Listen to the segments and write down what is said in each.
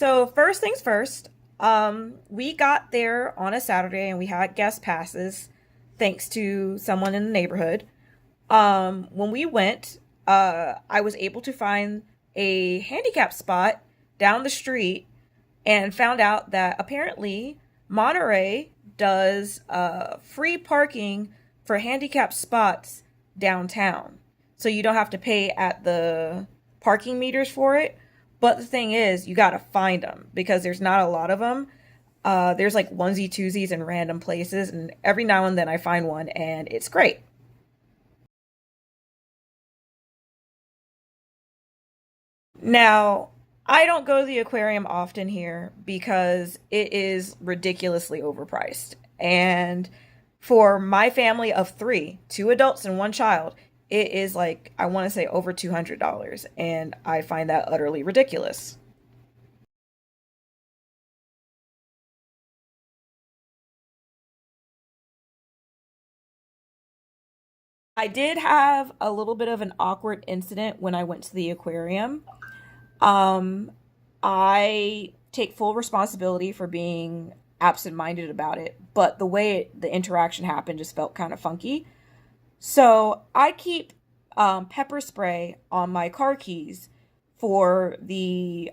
So first things first, we got there on a Saturday and we had guest passes thanks to someone in the neighborhood. When we went, I was able to find a handicap spot down the street and found out that apparently Monterey does free parking for handicap spots downtown. So you don't have to pay at the parking meters for it. But the thing is, you got to find them because there's not a lot of them. There's like onesie twosies in random places, and every now and then I find one, and it's great. Now, I don't go to the aquarium often here because it is ridiculously overpriced. And for my family of three, two adults and one child, it is like, I want to say over $200. And I find that utterly ridiculous. I did have a little bit of an awkward incident when I went to the aquarium. Um, I take full responsibility for being absent-minded about it, but the interaction happened just felt kind of funky. So I keep pepper spray on my car keys for the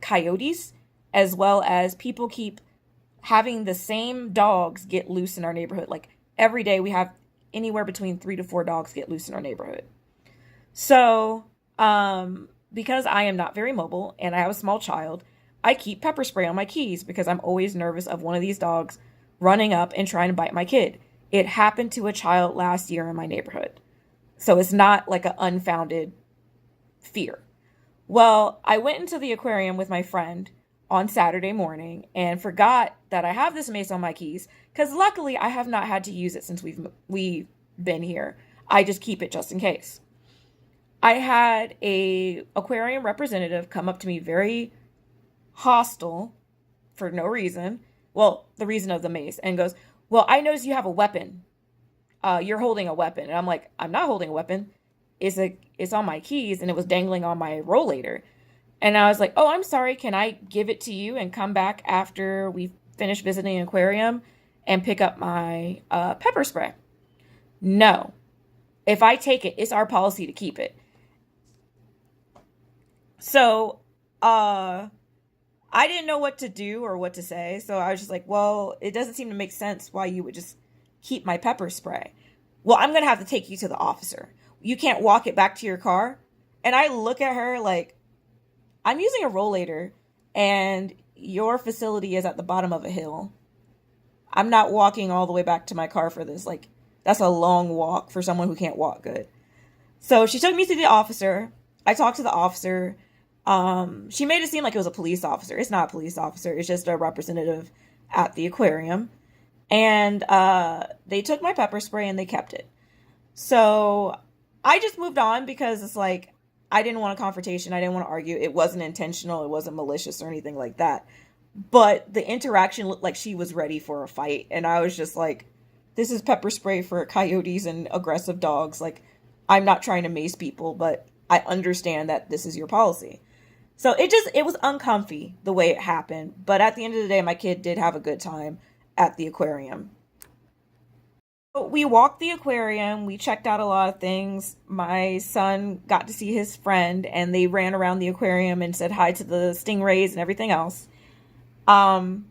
coyotes, as well as people keep having the same dogs get loose in our neighborhood. Like every day, we have anywhere between three to four dogs get loose in our neighborhood. So, because I am not very mobile and I have a small child, I keep pepper spray on my keys because I'm always nervous of one of these dogs running up and trying to bite my kid. It happened to a child last year in my neighborhood. So it's not like an unfounded fear. Well, I went into the aquarium with my friend on Saturday morning and forgot that I have this mace on my keys because luckily I have not had to use it since we've been here. I just keep it just in case. I had a aquarium representative come up to me very hostile for no reason. Well, the reason of the mace, and goes, "Well, I notice you have a weapon. You're holding a weapon." And I'm like, "I'm not holding a weapon. It's on my keys, and it was dangling on my rollator." And I was like, "Oh, I'm sorry. Can I give it to you and come back after we finish visiting the aquarium and pick up my pepper spray?" No. If I take it, it's our policy to keep it. So, I didn't know what to do or what to say. So I was just like, "Well, it doesn't seem to make sense why you would just keep my pepper spray." "Well, I'm going to have to take you to the officer. You can't walk it back to your car." And I look at her like, "I'm using a rollator and your facility is at the bottom of a hill. I'm not walking all the way back to my car for this. Like, that's a long walk for someone who can't walk good." So she took me to the officer. I talked to the officer. She made it seem like it was a police officer. It's not a police officer. It's just a representative at the aquarium. And they took my pepper spray and they kept it. So I just moved on because it's like I didn't want a confrontation. I didn't want to argue. It wasn't intentional. It wasn't malicious or anything like that. But the interaction looked like she was ready for a fight. And I was just like, this is pepper spray for coyotes and aggressive dogs. Like, I'm not trying to mace people, but I understand that this is your policy. So it was uncomfy the way it happened. But at the end of the day, my kid did have a good time at the aquarium. We walked the aquarium. We checked out a lot of things. My son got to see his friend, and they ran around the aquarium and said hi to the stingrays and everything else. Um,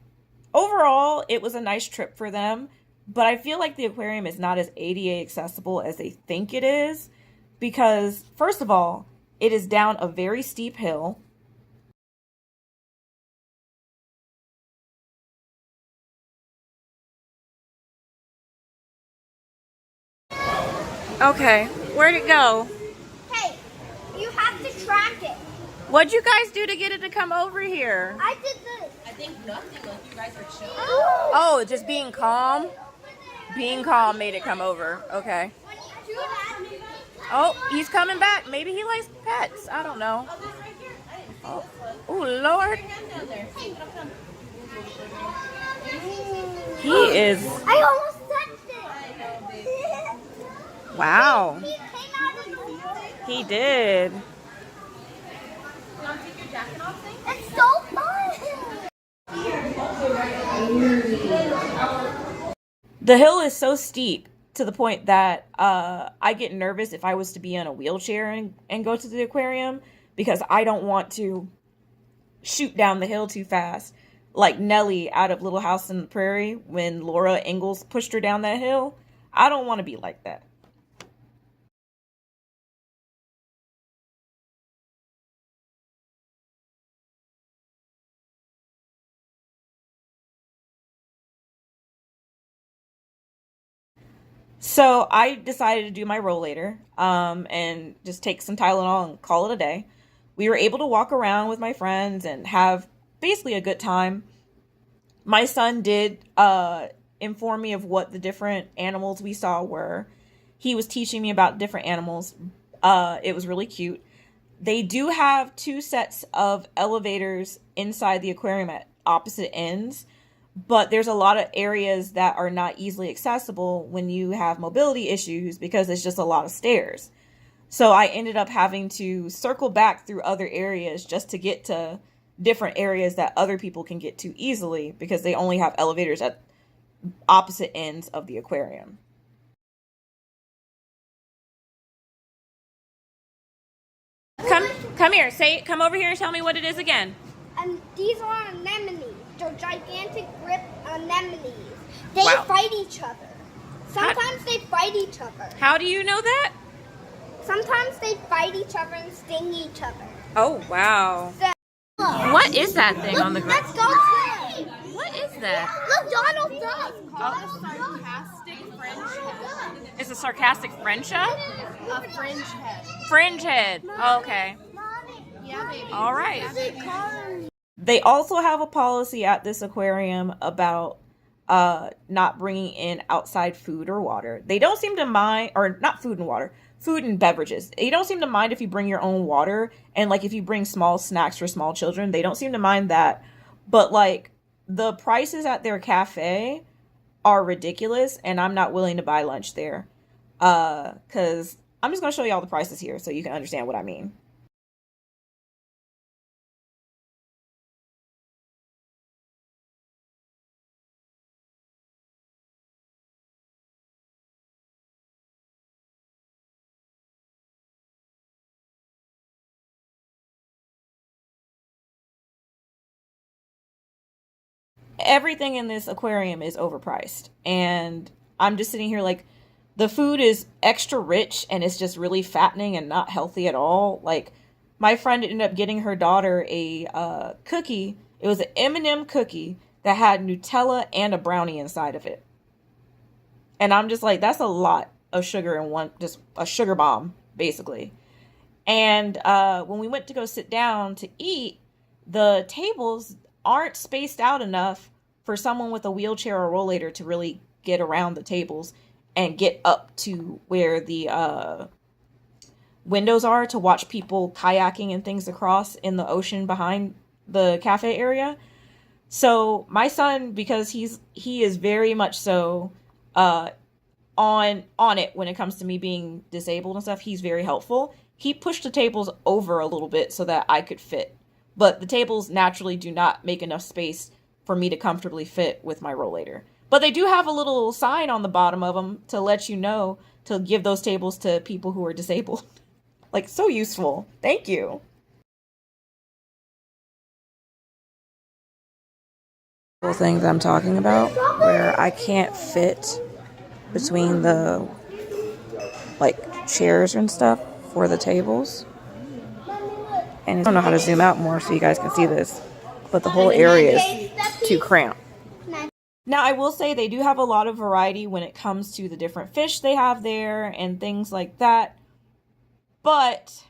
Overall, it was a nice trip for them, but I feel like the aquarium is not as ADA accessible as they think it is because, first of all, it is down a very steep hill. Okay, where'd it go? Hey, you have to track it. What'd you guys do to get it to come over here? I did this. I think nothing. Like you guys are chill. Oh, just being calm? Being calm made it come over. Okay. When you do that, Oh, he's coming back. Maybe he likes pets. I don't know. Oh, this right here. I didn't see Oh, this one. oh Lord. Put your hand down there. Hey, come. He is. I almost touched I know, baby. it. Wow. He came out of the water. He did. You want to take your jacket off, thing? It's so fun. The hill is so steep to the point that I get nervous if I was to be in a wheelchair and go to the aquarium because I don't want to shoot down the hill too fast. Like Nellie out of Little House on the Prairie when Laura Ingalls pushed her down that hill. I don't want to be like that. So I decided to do my rollator and just take some Tylenol and call it a day. We were able to walk around with my friends and have basically a good time. My son did inform me of what the different animals we saw were. He was teaching me about different animals. It was really cute. They do have two sets of elevators inside the aquarium at opposite ends, but there's a lot of areas that are not easily accessible when you have mobility issues because it's just a lot of stairs. So I ended up having to circle back through other areas just to get to different areas that other people can get to easily because they only have elevators at opposite ends of the aquarium. Come here. Come over here and tell me what it is again. And these are anemones. They're gigantic grip anemones. They Wow. fight each other. Sometimes they fight each other. How do you know that? Sometimes they fight each other and sting each other. Oh, wow. So, What is that thing on the ground? let's go see. What is that? Look, Donald Duck. Sarcastic French head. It's a sarcastic French head? A fringe head. Fringe head. Oh, okay. Yeah, baby. All right. Yeah, baby. They also have a policy at this aquarium about not bringing in outside food or water. They don't seem to mind, or not food and water, food and beverages. They don't seem to mind if you bring your own water, and like if you bring small snacks for small children, they don't seem to mind that. But like the prices at their cafe are ridiculous, and I'm not willing to buy lunch there. Cause I'm just gonna show you all the prices here so you can understand what I mean. Everything in this aquarium is overpriced. And I'm just sitting here like the food is extra rich and it's just really fattening and not healthy at all. Like my friend ended up getting her daughter a cookie. It was an M&M cookie that had Nutella and a brownie inside of it. And I'm just like, that's a lot of sugar in one, just a sugar bomb, basically. And when we went to go sit down to eat, the tables aren't spaced out enough for someone with a wheelchair or rollator to really get around the tables and get up to where the windows are to watch people kayaking and things across in the ocean behind the cafe area. So my son, because he is very much so on it when it comes to me being disabled and stuff, he's very helpful. He pushed the tables over a little bit so that I could fit. But the tables naturally do not make enough space for me to comfortably fit with my rollator. But they do have a little sign on the bottom of them to let you know to give those tables to people who are disabled. Like, so useful. Thank you. Things I'm talking about where I can't fit between the like chairs and stuff for the tables. And I don't know how to zoom out more so you guys can see this, but the whole area is too cramped. Now, I will say they do have a lot of variety when it comes to the different fish they have there and things like that. But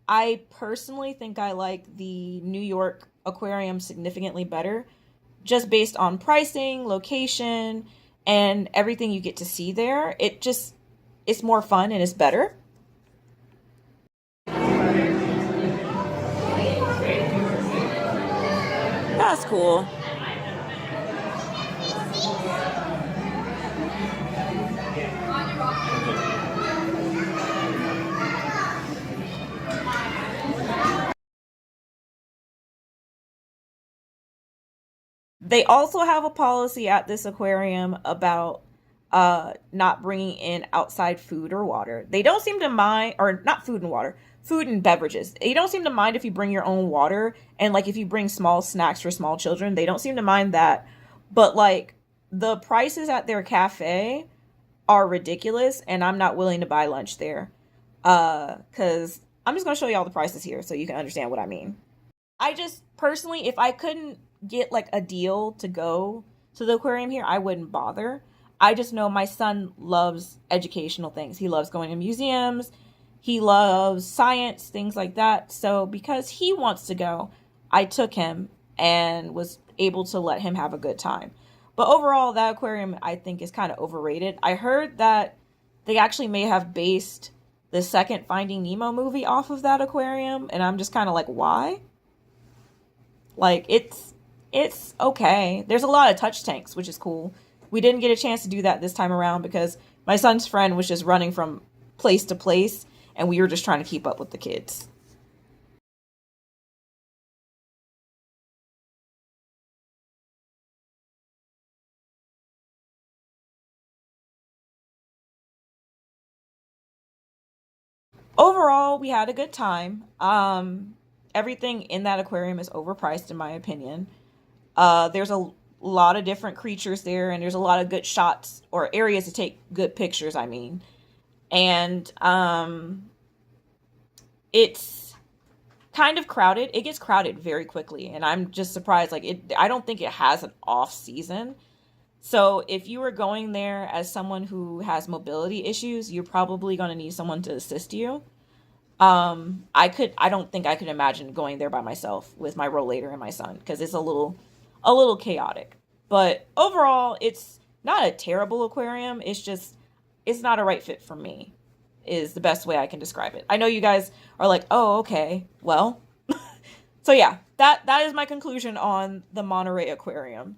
I personally think I like the New York aquarium significantly better, just based on pricing, location, and everything you get to see there. It's more fun and it's better. That's cool. They also have a policy at this aquarium about not bringing in outside food or water. They don't seem to mind, or not food and water, food and beverages. They don't seem to mind if you bring your own water, and like if you bring small snacks for small children, they don't seem to mind that. But like the prices at their cafe are ridiculous, and I'm not willing to buy lunch there. Cuz I'm just going to show you all the prices here so you can understand what I mean. I just personally, if I couldn't get like a deal to go to the aquarium here, I wouldn't bother. I just know my son loves educational things. He loves going to museums. He loves science, things like that. So because he wants to go, I took him and was able to let him have a good time. But overall, that aquarium I think is kind of overrated. I heard that they actually may have based the second Finding Nemo movie off of that aquarium, and I'm just kind of like, why? Like it's okay. There's a lot of touch tanks, which is cool. We didn't get a chance to do that this time around because my son's friend was just running from place to place and we were just trying to keep up with the kids. Overall, we had a good time. Everything in that aquarium is overpriced in my opinion. There's a lot of different creatures there, and there's a lot of good shots or areas to take good pictures. I mean, and it's kind of crowded. It gets crowded very quickly, and I'm just surprised. Like it, I don't think it has an off season. So if you were going there as someone who has mobility issues, you're probably going to need someone to assist you. I don't think I could imagine going there by myself with my rollator and my son because it's a little chaotic. But overall, it's not a terrible aquarium. It's just, it's not a right fit for me, is the best way I can describe it. I know you guys are like, oh, okay, well. So yeah, that is my conclusion on the Monterey Aquarium.